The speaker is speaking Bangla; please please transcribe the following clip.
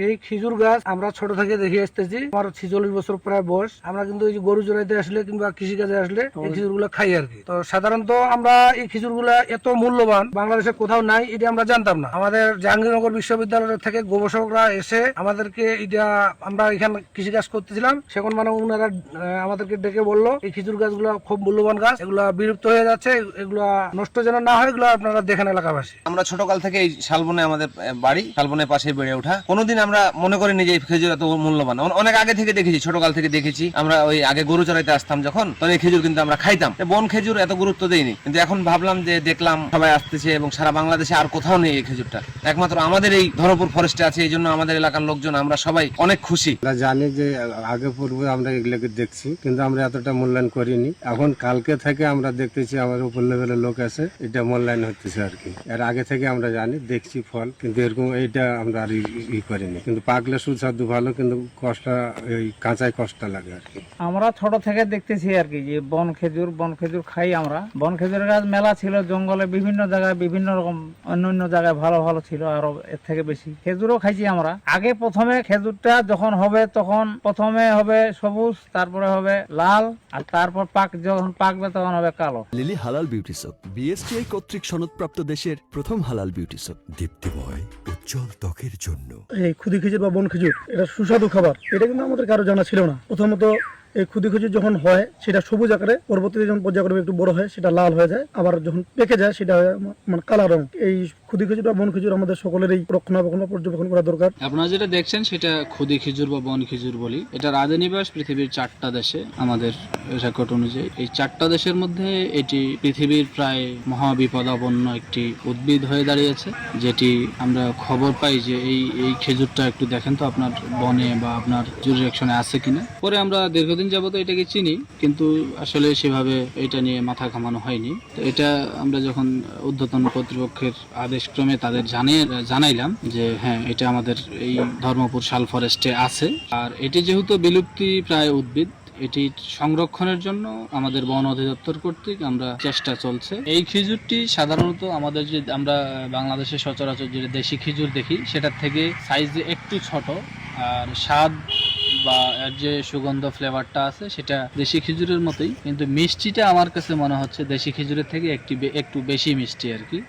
এই খেজুর গাছ আমরা ছোট থেকে দেখে আসতেছি, আমার 46 বছর প্রায় বয়স। আমরা কিন্তু এই যে গরু চড়াইতে আসলে কিংবা কৃষিকাজে আসলে এই খেজুর গুলা খাই আর কি। তো সাধারণত আমরা এই খেজুর গুলা এত মূল্যবান বাংলাদেশে কোথাও নাই, এটা আমরা জানতাম না। আমাদের জাহাঙ্গীরনগর বিশ্ববিদ্যালয় থেকে গবেষকরা এসে আমাদেরকে এটা, আমরা এখানে কৃষিকাজ করতেছিলাম, সেখন মানে ওনারা আমাদেরকে ডেকে বললো এই খেজুর গাছগুলো খুব মূল্যবান গাছ, এগুলা বিলুপ্ত হয়ে যাচ্ছে, এগুলা নষ্ট যেন না হয়, এগুলো আপনারা দেখেন এলাকাবাসী। আমরা ছোটকাল থেকে এই শালবনে আমাদের বাড়ি, শালবনের পাশে বেড়ে ওঠা। কোনোদিন আমরা মনে করিনি যে এই খেজুর এত মূল্যবান। অনেক আগে থেকে দেখেছি, ছোটকাল থেকে দেখেছি। আমরা ওই আগে গরু চড়াইতে আসতাম যখন, তখন এই খেজুর কিন্তু আমরা খাইতাম। বন খেজুর এত গুরুত্ব দেয়নি, কিন্তু এখন ভাবলাম যে দেখলাম সবাই আসতেছে এবং সারা বাংলাদেশে আর কোথাও নেই এই খেজুরটা, একমাত্র আমাদের এই ধরমপুর ফরেস্টে আছে। এই জন্য আমাদের এলাকার লোকজন আমরা সবাই অনেক খুশি। আমরা জানি যে আগে পূর্বে আমরা এগুলোকে দেখছি, কিন্তু আমরা এতটা মূল্যায়ন করিনি। এখন কালকে থেকে আমরা দেখতেছি আমার উপর লেভেলের লোক আছে, এটা মূল্যায়ন হচ্ছে আর কি। এর আগে থেকে আমরা জানি, দেখছি ফল, কিন্তু এরকম এইটা আমরা আর ই করিনি। কিন্তু পাকলে সুস্বাদু ভালো, কিন্তু কষ্ট এই কাঁচায় কষ্ট লাগে আর কি। আমরা ছোট থেকে দেখতেছি আর কি যে বন খেজুর খাই আমরা। বন খেজুরের গাছ মেলা ছিল জঙ্গলে, বিভিন্ন জায়গায় বিভিন্ন রকম, অন্য জায়গায় ভালো ভালো ছিল, আরো এর থেকে বেশি খেজুরও খাইছি আমরা। আগে প্রথমে খেজুরটা যখন হবে, তখন প্রথমে হবে সবুজ, তারপরে হবে লাল, আর তারপর যখন পাকবে তখন হবে কালো। লিলি হালাল বিউটি সোপ, বিএসটিআই কর্তৃক সনদপ্রাপ্ত দেশের প্রথম হালাল বিউটি সোপ। দীপ্তিময় উজ্জ্বল ত্বকের জন্য। এই খুদি খেজুর বা বন খেজুর, এটা সুস্বাদু খাবার, এটা কিন্তু আমাদের কারো জানা ছিল না। প্রথমত এই খুদি খেজুর যখন হয় সেটা সবুজ আকারে, পরবর্তীতে যখন পর্যায়ক্রমে একটু বড় হয় সেটা লাল হয়ে যায়, আবার যখন পেকে যায় সেটা হয় মানে কালা রং। এই খুদি খেজুর বা বন খেজুর আমাদের সকলেরই রক্ষণাবেক্ষণ পর্যবেক্ষণ করা দরকার। আপনারা যেটা দেখছেন সেটা খুদি খেজুর বা বন খেজুর বলি। এটার আদি নিবাস পৃথিবীর 4টা দেশে। আমাদের রেকর্ড অনুযায়ী এই 4টা দেশের মধ্যে এটি পৃথিবীর প্রায় মহাবিপদাপন্ন একটি উদ্ভিদ হয়ে দাঁড়িয়েছে, যেটি আমরা খবর পাই যে এই খেজুরটা একটু দেখেন তো আপনার বনে বা আপনার জুরিরেকশনে আছে কিনা। পরে আমরা দীর্ঘদিন যাবত এটাকে চিনি, কিন্তু আসলে সেভাবে এটা নিয়ে মাথা ঘামানো হয়নি। তো এটা আমরা যখন ঊর্ধ্বতন কর্তৃপক্ষের আদেশক্রমে তাদের জানাইলাম যে হ্যাঁ, এটা আমাদের এই ধর্মপুর শাল ফরেস্টে আছে। আর এটি যেহেতু বিলুপ্তি প্রায় উদ্ভিদ, এটি সংরক্ষণের জন্য আমাদের বন অধিদপ্তর কর্তৃক আমরা চেষ্টা চলছে। এই খেজুরটি সাধারণত আমাদের যে আমরা বাংলাদেশে সচরাচর যে দেশি খেজুর দেখি, সেটার থেকে সাইজে একটু ছোট, আর স্বাদ বা এর যে সুগন্ধ ফ্লেভারটা আছে সেটা দেশি খেজুরের মতোই, কিন্তু মিষ্টিটা আমার কাছে মনে হচ্ছে দেশি খেজুরের থেকে একটু বেশি মিষ্টি আর কি।